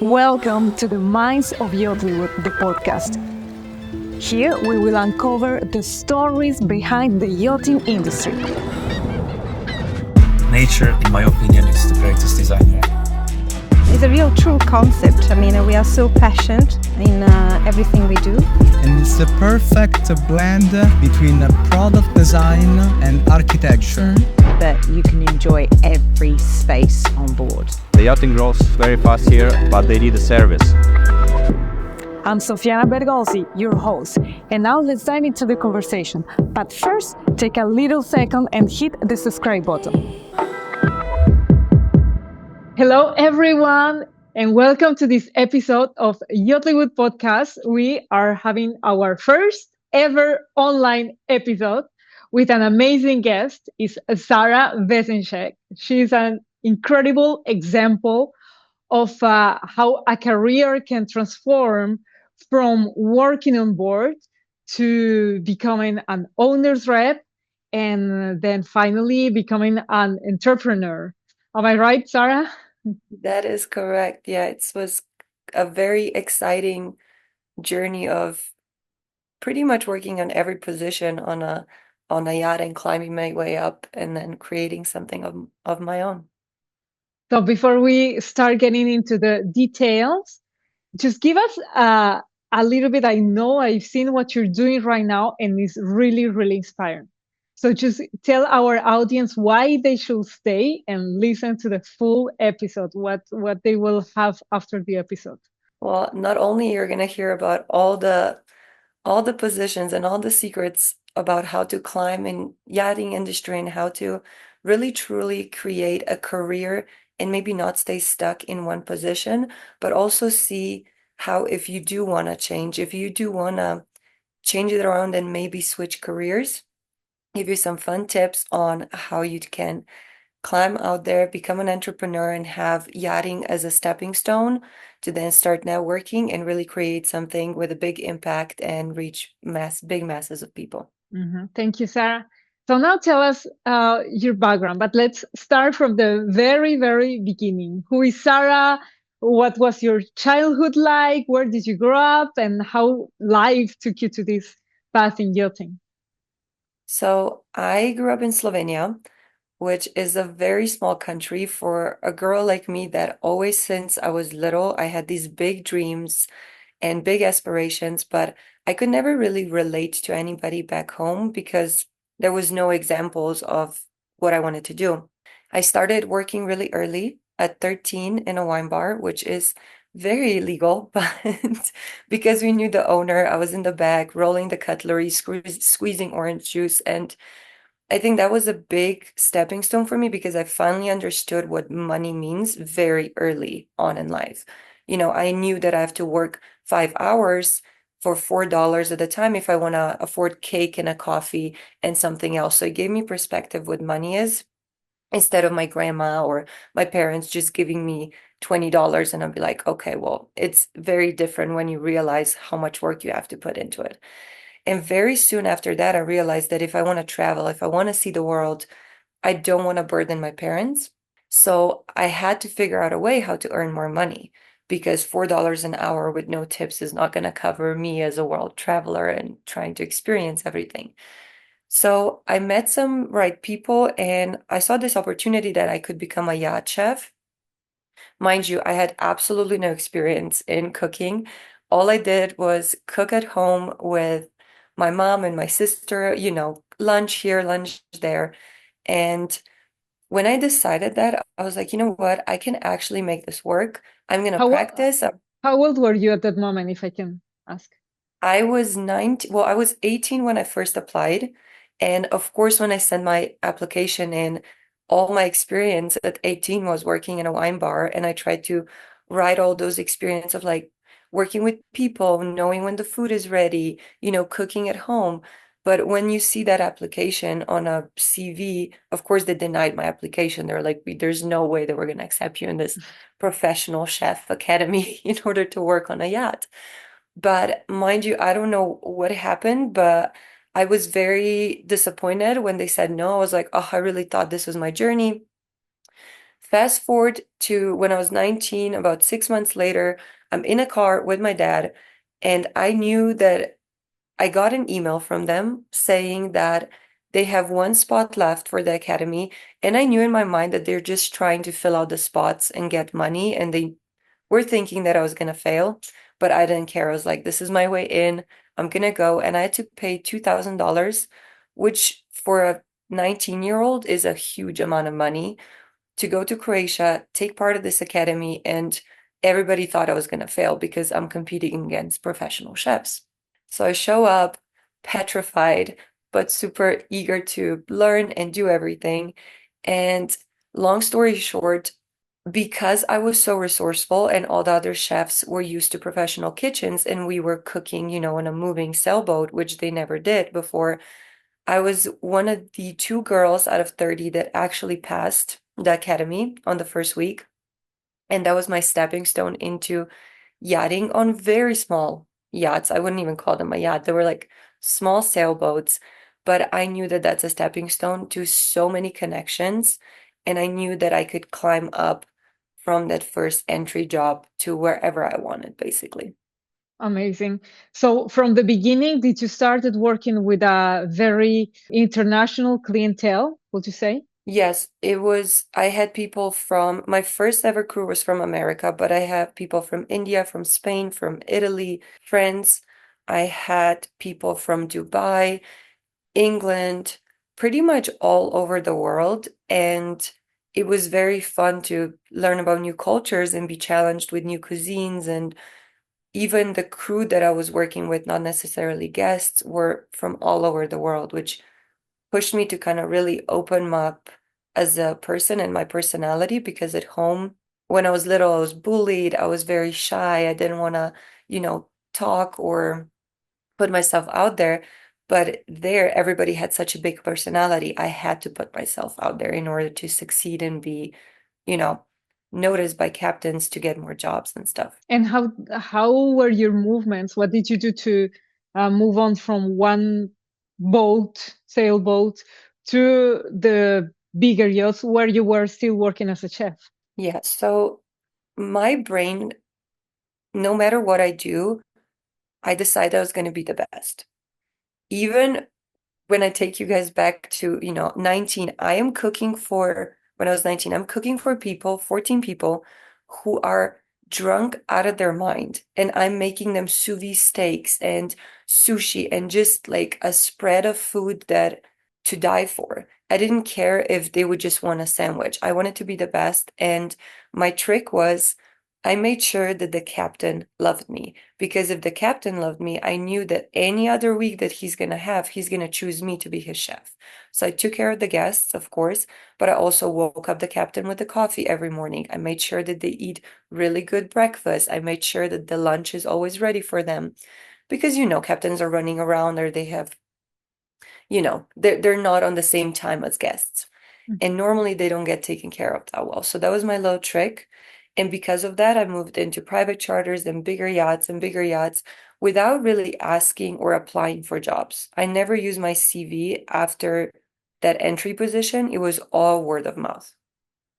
Welcome to the Minds of YACHTLLYWOOD, the podcast. Here we will uncover the stories behind the yachting industry. Nature, in my opinion, is the greatest designer. It's a real true concept. I mean, we are so passionate in everything we do. And it's the perfect blend between product design and architecture. That you can enjoy every space on board. The yachting grows very fast here, but they need a service. I'm Sofiana Bergolzi, your host, and now let's dive into the conversation. But first, take a little second and hit the subscribe button. Hello, everyone, and welcome to this episode of YACHTLLYWOOD podcast. We are having our first ever online episode with an amazing guest. Is Sara Vezenšek. She's an incredible example of how a career can transform from working on board to becoming an owner's rep and then finally becoming an entrepreneur. Am I right, Sara? That is correct. Yeah, it was a very exciting journey of pretty much working on every position on a yacht and climbing my way up and then creating something of my own. So before we start getting into the details, just give us a little bit. I know I've seen what you're doing right now and it's really, really inspiring. So just tell our audience why they should stay and listen to the full episode, what they will have after the episode. Well, not only you're going to hear about all the positions and all the secrets about how to climb in yachting industry and how to really truly create a career and maybe not stay stuck in one position, but also see how if you do want to change, if you do want to change it around and maybe switch careers, give you some fun tips on how you can climb out there, become an entrepreneur, and have yachting as a stepping stone to then start networking and really create something with a big impact and reach big masses of people. Mm-hmm. Thank you, Sara. So now tell us your background, but let's start from the very, very beginning. Who is Sara? What was your childhood like? Where did you grow up? And how life took you to this path in yachting? So I grew up in Slovenia, which is a very small country for a girl like me that always since I was little, I had these big dreams and big aspirations, but I could never really relate to anybody back home because there was no examples of what I wanted to do. I started working really early at 13 in a wine bar, which is very illegal, but because we knew the owner, I was in the back rolling the cutlery, squeezing orange juice. And I think that was a big stepping stone for me because I finally understood what money means very early on in life. You know, I knew that I have to work 5 hours for $4 at a time if I want to afford cake and a coffee and something else. So it gave me perspective what money is instead of my grandma or my parents just giving me $20 and I'll be like, okay, well, it's very different when you realize how much work you have to put into it. And very soon after that, I realized that if I want to travel, if I want to see the world, I don't want to burden my parents. So I had to figure out a way how to earn more money because $4 an hour with no tips is not going to cover me as a world traveler and trying to experience everything. So I met some right people and I saw this opportunity that I could become a yacht chef. Mind you, I had absolutely no experience in cooking. All I did was cook at home with my mom and my sister, you know, lunch here, lunch there. And when I decided that, I was like, you know what? I can actually make this work. I'm going to practice. How old were you at that moment, if I can ask? I was 19. Well, I was 18 when I first applied. And of course, when I sent my application in, all my experience at 18 was working in a wine bar. And I tried to write all those experience of like working with people, knowing when the food is ready, you know, cooking at home. But when you see that application on a CV, of course, they denied my application. They're like, there's no way that we're going to accept you in this professional chef academy in order to work on a yacht. But mind you, I don't know what happened, but I was very disappointed when they said no. I was like, oh, I really thought this was my journey. Fast forward to when I was 19, about 6 months later, I'm in a car with my dad, and I knew that I got an email from them saying that they have one spot left for the academy. And I knew in my mind that they're just trying to fill out the spots and get money. And they were thinking that I was going to fail, but I didn't care. I was like, this is my way in. I'm going to go. And I had to pay $2,000, which for a 19-year-old is a huge amount of money to go to Croatia, take part of this academy. And everybody thought I was going to fail because I'm competing against professional chefs. So I show up petrified, but super eager to learn and do everything. And long story short, because I was so resourceful and all the other chefs were used to professional kitchens and we were cooking, on a moving sailboat, which they never did before, I was one of the two girls out of 30 that actually passed the academy on the first week. And that was my stepping stone into yachting on very small yachts. I wouldn't even call them a yacht. They were like small sailboats, but I knew that that's a stepping stone to so many connections. And I knew that I could climb up from that first entry job to wherever I wanted, basically. Amazing. So from the beginning, did you started working with a very international clientele, would you say? Yes, I had people from, my first ever crew was from America, but I have people from India, from Spain, from Italy, France. I had people from Dubai, England, pretty much all over the world. And it was very fun to learn about new cultures and be challenged with new cuisines. And even the crew that I was working with, not necessarily guests, were from all over the world, which pushed me to kind of really open up as a person and my personality because at home, when I was little, I was bullied. I was very shy. I didn't want to, talk or put myself out there. But there, everybody had such a big personality. I had to put myself out there in order to succeed and be, you know, noticed by captains to get more jobs and stuff. And how were your movements? What did you do to move on from one sailboat, to the bigger yachts where you were still working as a chef? Yeah, so my brain, no matter what I do, I decided I was going to be the best. Even when I take you guys back to, 19, when I was 19, I'm cooking for people, 14 people who are drunk out of their mind. And I'm making them sous vide steaks and sushi and just like a spread of food that to die for. I didn't care if they would just want a sandwich. I wanted to be the best. And my trick was I made sure that the captain loved me, because if the captain loved me, I knew that any other week that he's going to have, he's going to choose me to be his chef. So I took care of the guests, of course, but I also woke up the captain with the coffee every morning. I made sure that they eat really good breakfast. I made sure that the lunch is always ready for them, because captains are running around, or they have, they're not on the same time as guests. And normally they don't get taken care of that well. So that was my little trick. And because of that, I moved into private charters and bigger yachts without really asking or applying for jobs. I never used my CV after that entry position. It was all word of mouth.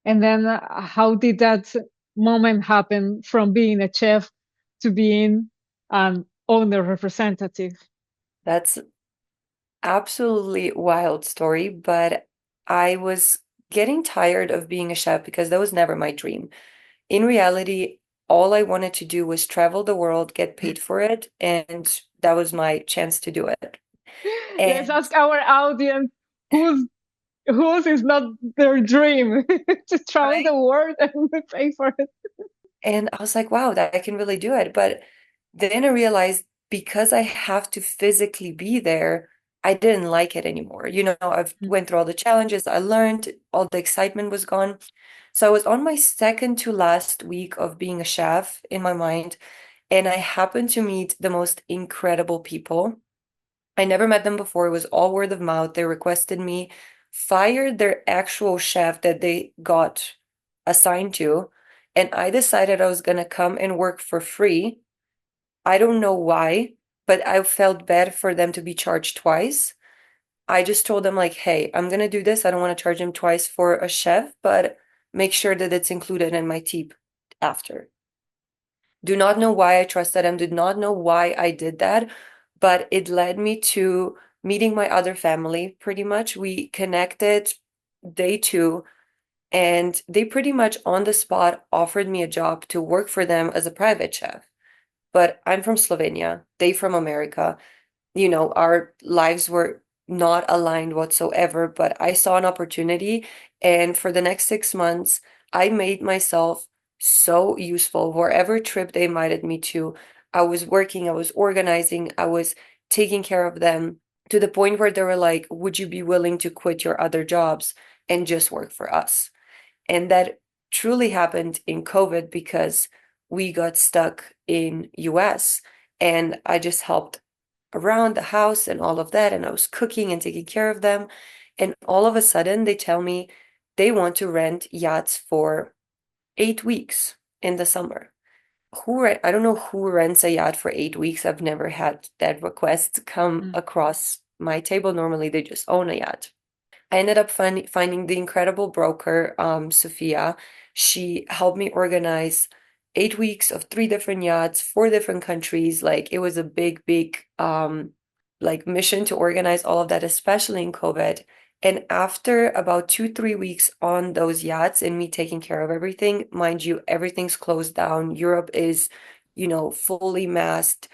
And then how did that moment happen from being a chef to being an owner representative? That's absolutely wild story, but I was getting tired of being a chef because that was never my dream. In reality, all I wanted to do was travel the world, get paid for it, and that was my chance to do it. Let's And ask our audience whose is not their dream to travel right? the world and pay for it. And I was like, wow, that I can really do it. But then I realized because I have to physically be there, I didn't like it anymore. I've went through all the challenges, I learned, all the excitement was gone. So I was on my second to last week of being a chef in my mind, and I happened to meet the most incredible people. I never met them before. It was all word of mouth. They requested me, fired their actual chef that they got assigned to, and I decided I was going to come and work for free. I don't know why, but I felt bad for them to be charged twice. I just told them like, hey, I'm going to do this. I don't want to charge them twice for a chef, but make sure that it's included in my tip after. Do not know why I trusted him, did not know why I did that, but it led me to meeting my other family pretty much. We connected day two, and they pretty much on the spot offered me a job to work for them as a private chef. But I'm from Slovenia, they from America. Our lives were not aligned whatsoever, but I saw an opportunity. And for the next 6 months, I made myself so useful. Wherever trip they invited me to, I was working, I was organizing, I was taking care of them to the point where they were like, would you be willing to quit your other jobs and just work for us? And that truly happened in COVID because we got stuck in US, and I just helped around the house and all of that, and I was cooking and taking care of them. And all of a sudden they tell me they want to rent yachts for 8 weeks in the summer. I don't know who rents a yacht for 8 weeks. I've never had that request come across my table. Normally they just own a yacht. I ended up finding the incredible broker, Sophia. She helped me organize 8 weeks of 3 different yachts, 4 different countries. Like it was a big, big like mission to organize all of that, especially in COVID. And after about 2, 3 weeks on those yachts and me taking care of everything, mind you, everything's closed down. Europe is, fully masked.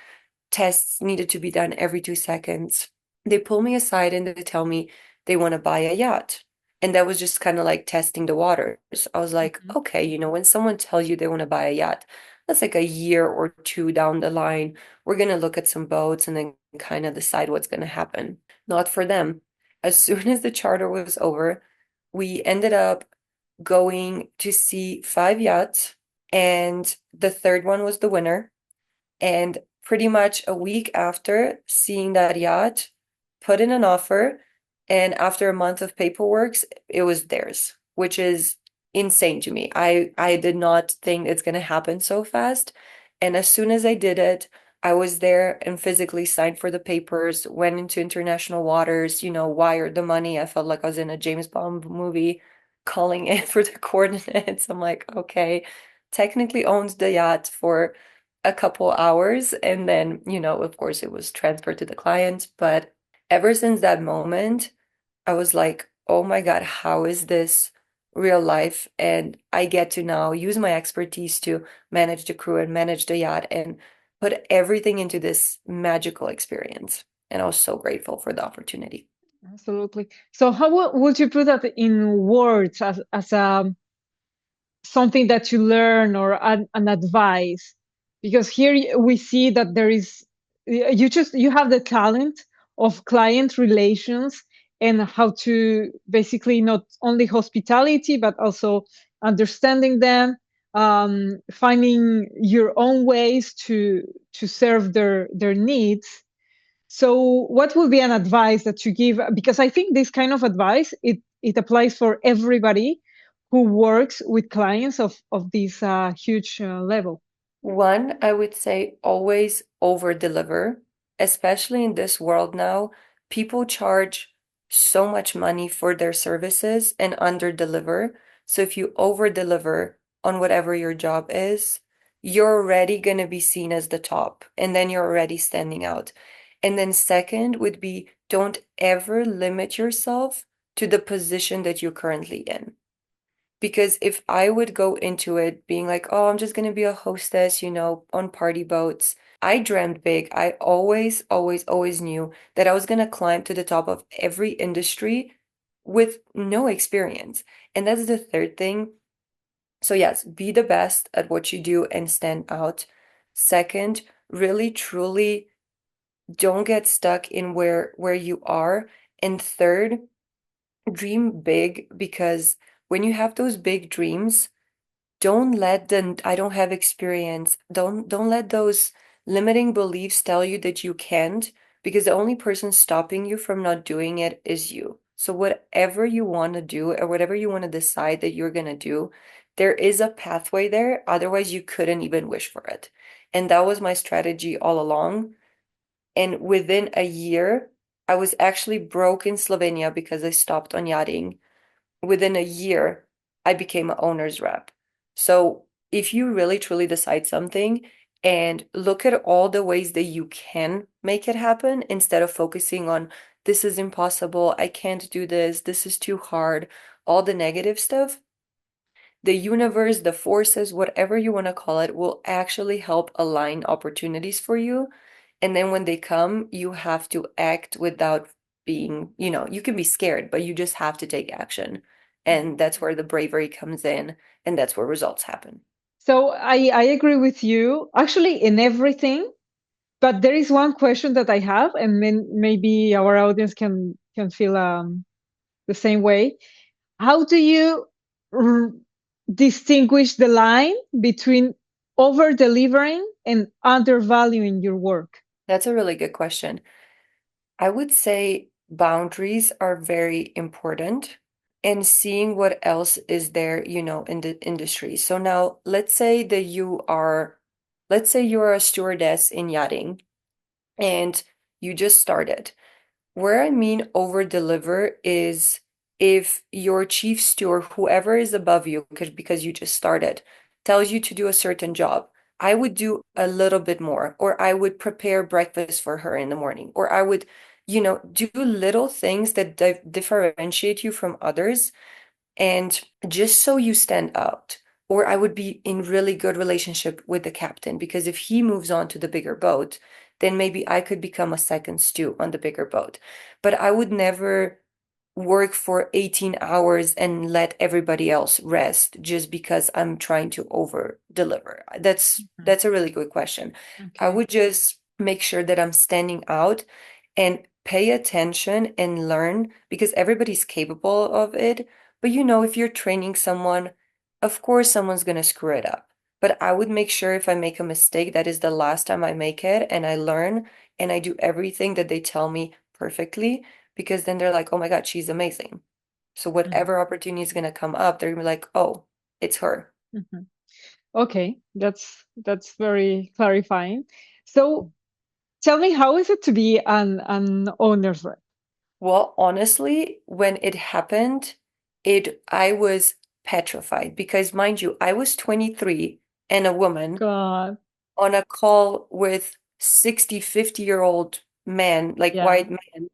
Tests needed to be done every 2 seconds. They pull me aside and they tell me they want to buy a yacht. And that was just kind of like testing the waters. I was like, okay, when someone tells you they want to buy a yacht, that's like a year or two down the line. We're going to look at some boats and then kind of decide what's going to happen. Not for them. As soon as the charter was over, we ended up going to see 5 yachts, and the third one was the winner. And pretty much a week after seeing that yacht, put in an offer, and after a month of paperwork, it was theirs, which is insane to me. I did not think it's gonna happen so fast. And as soon as I did it, I was there and physically signed for the papers, went into international waters, wired the money. I felt like I was in a James Bond movie, calling in for the coordinates. I'm like, okay, technically owns the yacht for a couple hours, and then, of course, it was transferred to the client. But ever since that moment, I was like, oh my God, how is this real life? And I get to now use my expertise to manage the crew and manage the yacht and put everything into this magical experience. And I was so grateful for the opportunity. Absolutely. So how would you put that in words as something that you learn or an advice? Because here we see that there is you have the talent of client relations and how to basically not only hospitality but also understanding them, finding your own ways to serve their needs. So what would be an advice that you give? Because I think this kind of advice, it applies for everybody who works with clients of this huge level. One, I would say always over deliver, especially in this world now. People charge so much money for their services and under deliver. So if you over deliver on whatever your job is, you're already going to be seen as the top, and then you're already standing out. And then second would be don't ever limit yourself to the position that you're currently in. Because if I would go into it being like, oh, I'm just going to be a hostess, on party boats, I dreamt big. I always, always, always knew that I was going to climb to the top of every industry with no experience. And that's the third thing. So, yes, be the best at what you do and stand out. Second, really, truly don't get stuck in where you are. And third, dream big, because when you have those big dreams, don't let the I don't have experience. Don't let those limiting beliefs tell you that you can't, because the only person stopping you from not doing it is you. So whatever you want to do or whatever you want to decide that you're going to do, there is a pathway there. Otherwise, you couldn't even wish for it. And that was my strategy all along. And within a year, I was actually broke in Slovenia because I stopped on yachting. Within a year, I became an owner's rep. So if you really truly decide something and look at all the ways that you can make it happen instead of focusing on this is impossible, I can't do this is too hard, all the negative stuff, the universe, the forces, whatever you want to call it, will actually help align opportunities for you. And then when they come, you have to act without being, you can be scared, but you just have to take action. And that's where the bravery comes in, and that's where results happen. So I agree with you actually in everything, but there is one question that I have, and then maybe our audience can feel the same way. How do you r- distinguish the line between over delivering and undervaluing your work? That's a really good question. I would say boundaries are very important and seeing what else is there, in the industry. So now let's say you're a stewardess in yachting and you just started. Where I mean over deliver is if your chief steward, whoever is above you, because you just started, tells you to do a certain job, I would do a little bit more, or I would prepare breakfast for her in the morning, or I would, do little things that differentiate you from others and just so you stand out. Or I would be in really good relationship with the captain because if he moves on to the bigger boat, then maybe I could become a second stew on the bigger boat. But I would never work for 18 hours and let everybody else rest just because I'm trying to over deliver. That's a really good question. I would just make sure that I'm standing out and pay attention and learn because everybody's capable of it. But if you're training someone, of course someone's gonna screw it up. But I would make sure if I make a mistake, that is the last time I make it and I learn and I do everything that they tell me perfectly because then they're like, oh my God, she's amazing. So whatever opportunity is gonna come up, they're gonna be like, oh, it's her. Mhm. Okay, that's very clarifying. So tell me, how is it to be an owner's rep? Well, honestly, when it happened, I was petrified because mind you, I was 23 and a woman God, on a call with 60, 50-year-old men, like yeah. white men.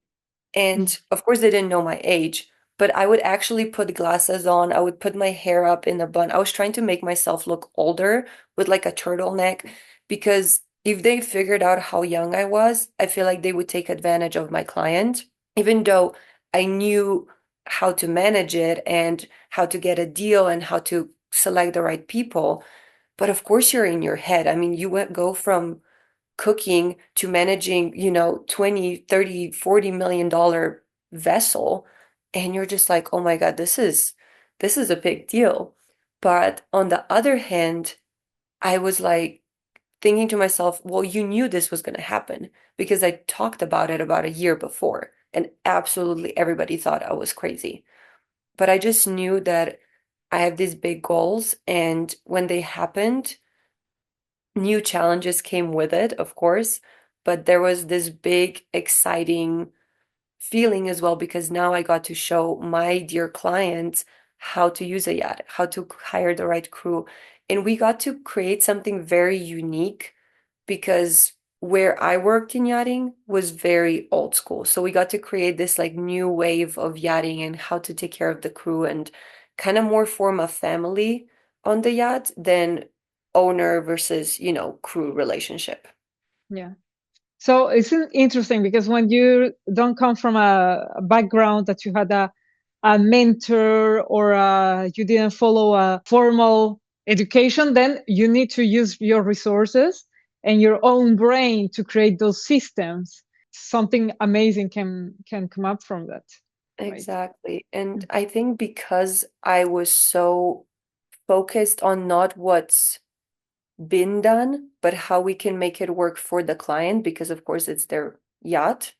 And of course, they didn't know my age, but I would actually put glasses on. I would put my hair up in a bun. I was trying to make myself look older with like a turtleneck because if they figured out how young I was, I feel like they would take advantage of my client, even though I knew how to manage it and how to get a deal and how to select the right people. But of course, you're in your head. I mean, you would go from cooking to managing, 20, 30, $40 million vessel. And you're just like, oh my God, this is a big deal. But on the other hand, I was like thinking to myself, well, you knew this was going to happen because I talked about it about a year before, and absolutely everybody thought I was crazy. But I just knew that I have these big goals, and when they happened, new challenges came with it, of course, but there was this big, exciting feeling as well because now I got to show my dear clients how to use a yacht, how to hire the right crew. And we got to create something very unique because where I worked in yachting was very old school. So we got to create this like new wave of yachting and how to take care of the crew and kind of more form a family on the yacht than owner versus, crew relationship. Yeah. So it's interesting because when you don't come from a background that you had a mentor or you didn't follow a formal education, then you need to use your resources and your own brain to create those systems. Something amazing can come up from that. Right. Exactly. And I think because I was so focused on not what's been done, but how we can make it work for the client, because of course it's their yacht,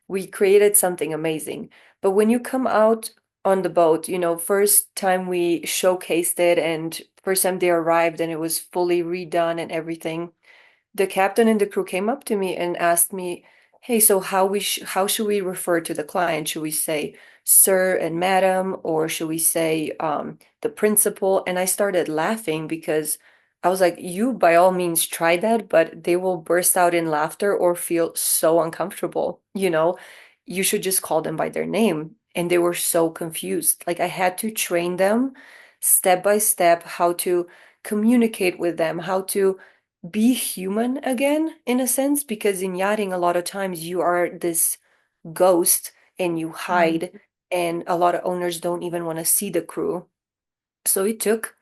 we created something amazing. But when you come out on the boat, first time we showcased it and first time they arrived and it was fully redone and everything, the captain and the crew came up to me and asked me, "Hey, so how should we refer to the client? Should we say sir and madam, or should we say the principal? And I started laughing because I was like, you by all means try that, but they will burst out in laughter or feel so uncomfortable, you know? You should just call them by their name. And they were so confused. Like I had to train them step by step how to communicate with them, how to be human again, in a sense, because in yachting, a lot of times you are this ghost and you Mm. hide, and a lot of owners don't even want to see the crew. So it took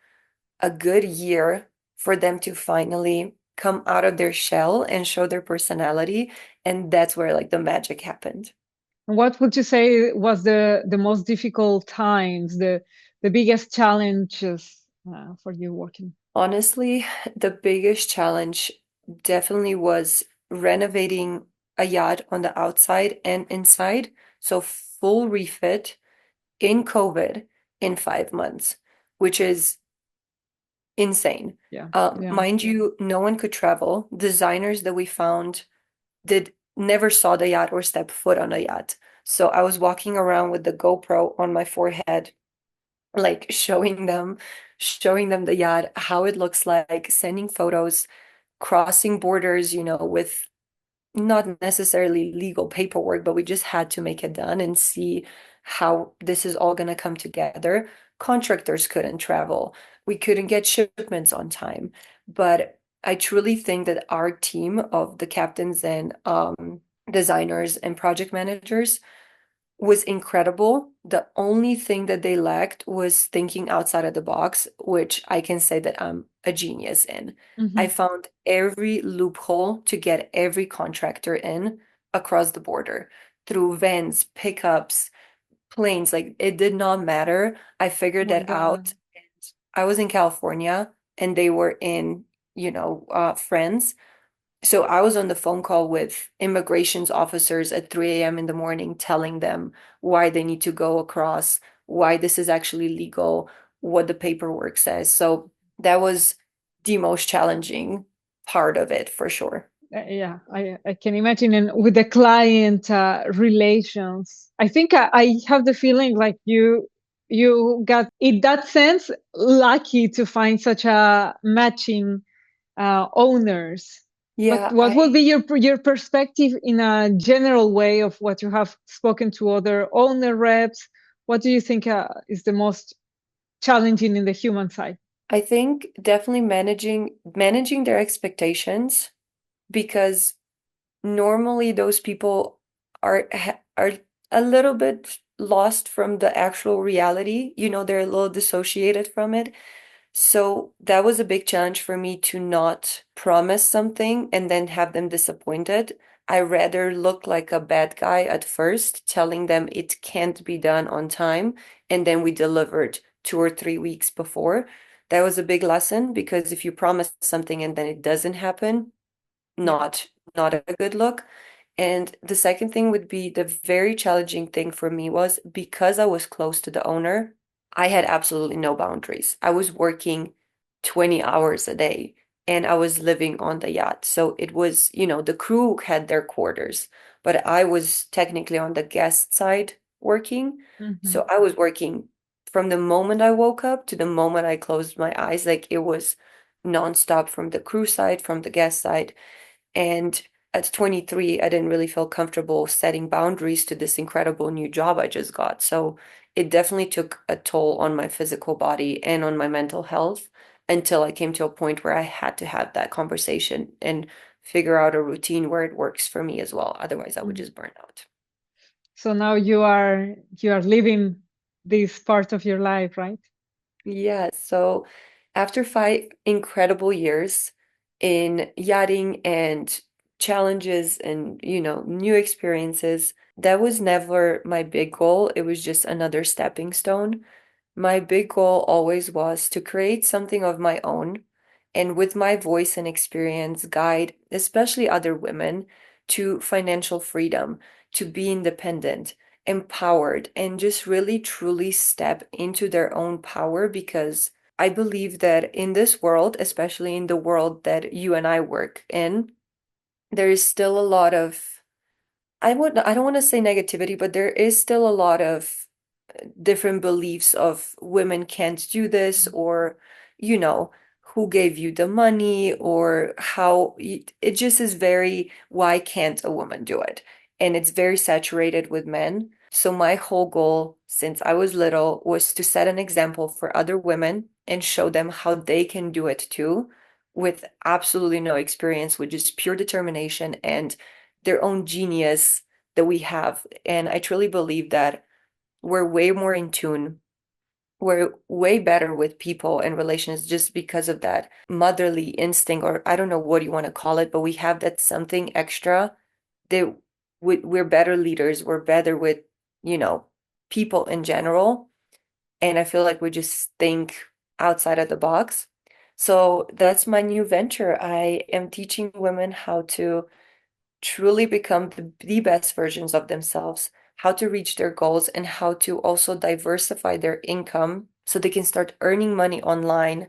a good year for them to finally come out of their shell and show their personality, and that's where like the magic happened. What would you say was the most difficult times, the biggest challenges for you working? Honestly, the biggest challenge definitely was renovating a yacht on the outside and inside. So full refit in COVID in 5 months, which is insane. Yeah, Mind you, no one could travel. Designers that we found did never saw the yacht or step foot on a yacht. So I was walking around with the GoPro on my forehead, like showing them the yacht, how it looks like, sending photos, crossing borders, with not necessarily legal paperwork, but we just had to make it done and see how this is all going to come together. Contractors couldn't travel. We couldn't get shipments on time. But I truly think that our team of the captains and designers and project managers was incredible. The only thing that they lacked was thinking outside of the box, which I can say that I'm a genius in. I yeah. found every loophole to get every contractor in across the border through vans, pickups, planes. Like it did not matter. I figured My that God. out. And I was in California and they were in, France. So I was on the phone call with immigrations officers at 3 a.m. in the morning, telling them why they need to go across, why this is actually legal, what the paperwork says. So that was the most challenging part of it for sure. Yeah, I can imagine. And with the client relations, I think I have the feeling like you got in that sense lucky to find such a matching owners. Yeah, What would be your perspective in a general way of what you have spoken to other owner reps? What do you think is the most challenging in the human side? I think definitely managing their expectations, because normally those people are a little bit lost from the actual reality. They're a little dissociated from it. So that was a big challenge for me to not promise something and then have them disappointed. I rather look like a bad guy at first, telling them it can't be done on time, and then we delivered 2 or 3 weeks before. That was a big lesson, because if you promise something and then it doesn't happen, Yeah. not a good look. And the second thing would be, the very challenging thing for me was, because I was close to the owner, I had absolutely no boundaries. I was working 20 hours a day and I was living on the yacht. So it was, the crew had their quarters, but I was technically on the guest side working. Hmm. So I was working from the moment I woke up to the moment I closed my eyes. Like it was nonstop from the crew side, from the guest side. And at 23, I didn't really feel comfortable setting boundaries to this incredible new job I just got. So it definitely took a toll on my physical body and on my mental health, until I came to a point where I had to have that conversation and figure out a routine where it works for me as well. Otherwise, I would just burn out. So now you are living this part of your life, right? Yeah, so after 5 incredible years in yachting and challenges and, new experiences, that was never my big goal. It was just another stepping stone. My big goal always was to create something of my own, and with my voice and experience, guide especially other women to financial freedom, to be independent, empowered, and just really truly step into their own power. Because I believe that in this world, especially in the world that you and I work in, there is still a lot of, I don't want to say negativity, but there is still a lot of different beliefs of women can't do this, or, you know, who gave you the money, or how it just is very, why can't a woman do it? And it's very saturated with men. So my whole goal since I was little was to set an example for other women and show them how they can do it too, with absolutely no experience, with just pure determination and their own genius that we have. And I truly believe that we're way more in tune. We're way better with people and relations just because of that motherly instinct, or I don't know what you want to call it, but we have that something extra that we're better leaders. We're better with, you know, people in general. And I feel like we just think outside of the box. So that's my new venture. I am teaching women how to truly become the best versions of themselves, how to reach their goals, and how to also diversify their income so they can start earning money online,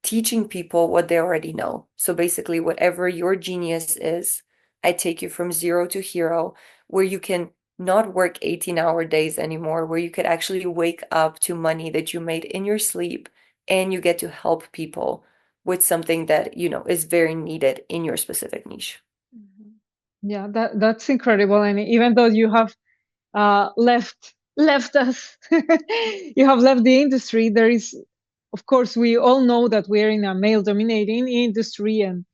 teaching people what they already know. So basically, whatever your genius is, I take you from zero to hero, where you can not work 18-hour days anymore, where you could actually wake up to money that you made in your sleep, and you get to help people with something that, you know, is very needed in your specific niche. Yeah, that's incredible. And even though you have left us, you have left the industry, there is, of course, we all know that we're in a male dominating industry, and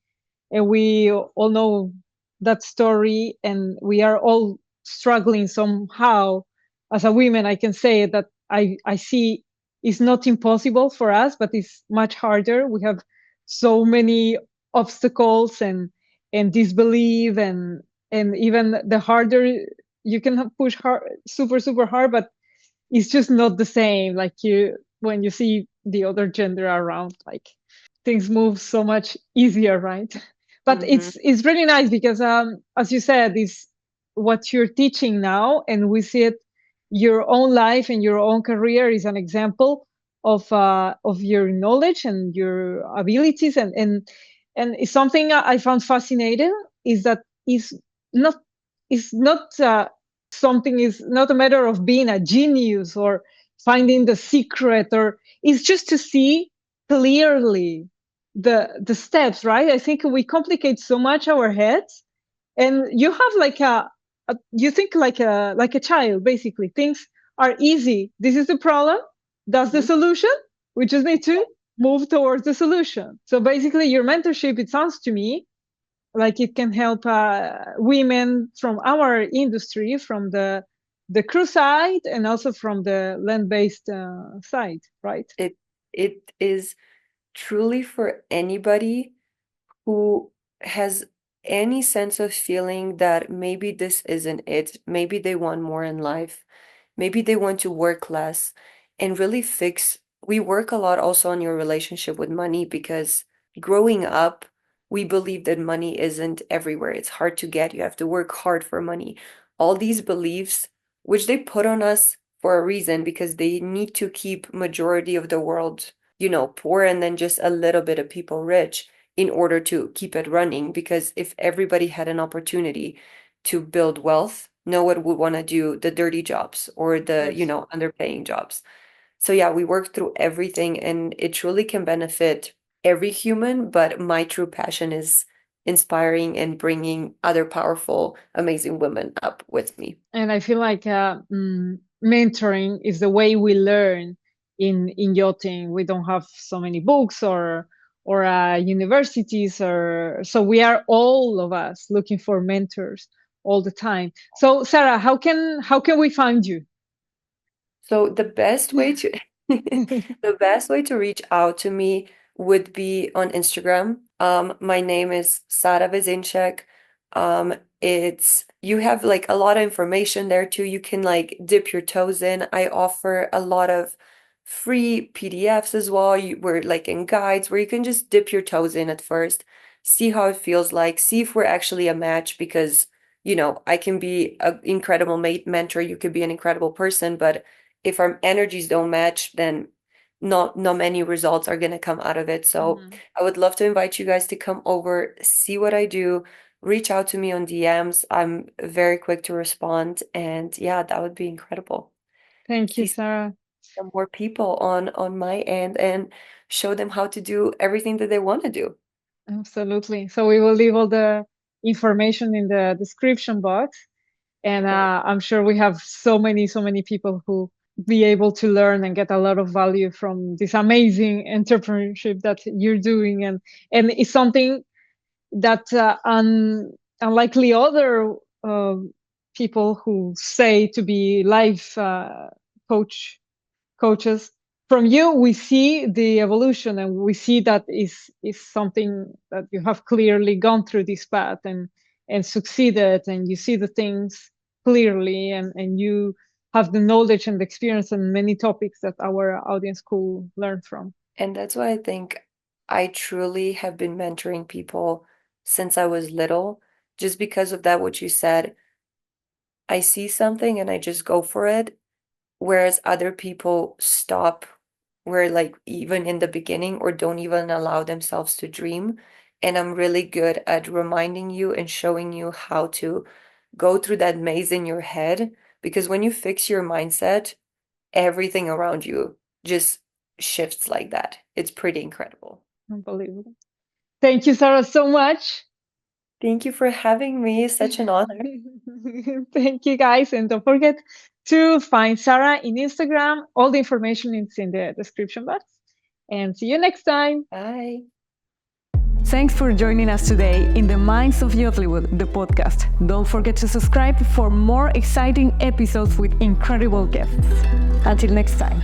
we all know that story, and we are all struggling somehow. As a woman, I can say that I see it's not impossible for us, but it's much harder. We have so many obstacles and disbelief, and even the harder you can push hard, super hard, but it's just not the same like you when you see the other gender around, like things move so much easier, right? But Mm-hmm. it's really nice because as you said, is what you're teaching now, and we see it, your own life and your own career is an example of your knowledge and your abilities, and it's something I found fascinating is that not is not something, is not a matter of being a genius or finding the secret, or it's just to see clearly the steps, right? I think we complicate so much our heads, and you have like you think like a child, basically. Things are easy. This is the problem, that's the solution, we just need to move towards the solution. So basically your mentorship, it sounds to me like it can help women from our industry, from the crew side and also from the land-based side, right? It is truly for anybody who has any sense of feeling that maybe this isn't it, maybe they want more in life, maybe they want to work less and really fix. We work a lot also on your relationship with money, because growing up, we believe that money isn't everywhere. It's hard to get. You have to work hard for money. All these beliefs, which they put on us for a reason, because they need to keep majority of the world, you know, poor, and then just a little bit of people rich in order to keep it running. Because if everybody had an opportunity to build wealth, no one would want to do the dirty jobs or the, you Yes. know, underpaying jobs. So yeah, we work through everything, and it truly can benefit every human, but my true passion is inspiring and bringing other powerful, amazing women up with me. And I feel like mentoring is the way we learn in yachting. We don't have so many books or universities, or so we are all of us looking for mentors all the time. So Sarah, how can we find you? So the best way to the best way to reach out to me would be on Instagram. My name is Sara Vezenšek. It's you have like a lot of information there too. You can like dip your toes in. I offer a lot of free PDFs as well. We're like in guides where you can just dip your toes in at first, see how it feels like, see if we're actually a match, because you know, I can be an incredible mentor, you could be an incredible person, but if our energies don't match, then not many results are going to come out of it. So Mhm. I would love to invite you guys to come over, see what I do, reach out to me on DMs. I'm very quick to respond, and yeah, that would be incredible. Thank you, see Sarah. some more people on my end and show them how to do everything that they want to do. Absolutely. So we will leave all the information in the description box. And Great. I'm sure we have so many people who be able to learn and get a lot of value from this amazing entrepreneurship that you're doing. And it's something that unlikely other people who say to be life coaches, from you we see the evolution, and we see that is something that you have clearly gone through this path and succeeded, and you see the things clearly, and you have the knowledge and experience on many topics that our audience could learn from. And that's why I think I truly have been mentoring people since I was little, just because of that, what you said. I see something and I just go for it, whereas other people stop where like even in the beginning or don't even allow themselves to dream. And I'm really good at reminding you and showing you how to go through that maze in your head, because when you fix your mindset, everything around you just shifts like that. It's pretty incredible. Unbelievable. Thank you, Sarah, so much. Thank you for having me. Such an honor. Thank you, guys. And don't forget to find Sarah in Instagram. All the information is in the description box. And see you next time. Bye. Thanks for joining us today in the Minds of YACHTLLYWOOD, the podcast. Don't forget to subscribe for more exciting episodes with incredible guests. Until next time.